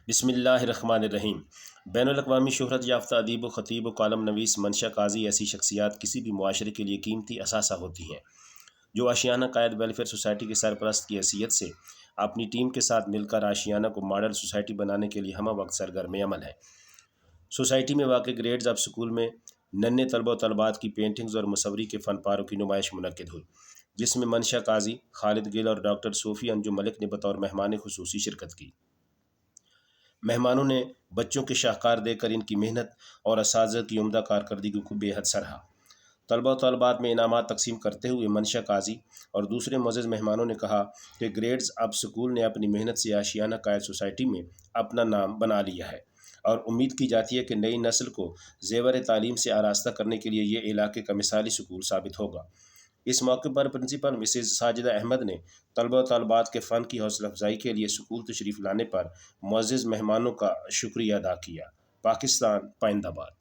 بسم اللہ الرحمن الرحیم۔ بین الاقوامی شہرت یافتہ ادیب و خطیب و کالم نویس منشا قاضی ایسی شخصیات کسی بھی معاشرے کے لیے قیمتی اثاثہ ہوتی ہیں جو آشیانہ قائد ویلفیئر سوسائٹی کے سرپرست کی حیثیت سے اپنی ٹیم کے ساتھ مل کر آشیانہ کو ماڈل سوسائٹی بنانے کے لیے ہمہ وقت سرگرم عمل ہے۔ سوسائٹی میں واقع گریڈز آف سکول میں ننھے طلبہ و طالبات کی پینٹنگز اور مصوری کے فن پاروں کی نمائش منعقد ہوئی، جس میں منشا قاضی، خالد گل اور ڈاکٹر صوفی انجم ملک نے بطور مہمان خصوصی شرکت کی۔ مہمانوں نے بچوں کے شاہکار دیکھ کر ان کی محنت اور اساتذہ کی عمدہ کارکردگی کو بے حد سراہا۔ طلبہ و طالبات میں انعامات تقسیم کرتے ہوئے منشا قاضی اور دوسرے معزز مہمانوں نے کہا کہ گریڈز اب سکول نے اپنی محنت سے آشیانہ قائد سوسائٹی میں اپنا نام بنا لیا ہے اور امید کی جاتی ہے کہ نئی نسل کو زیور تعلیم سے آراستہ کرنے کے لیے یہ علاقے کا مثالی سکول ثابت ہوگا۔ اس موقع پر پرنسپل مسز ساجدہ احمد نے طلبہ و طالبات کے فن کی حوصلہ افزائی کے لیے سکول تشریف لانے پر معزز مہمانوں کا شکریہ ادا کیا۔ پاکستان پائندہ باد۔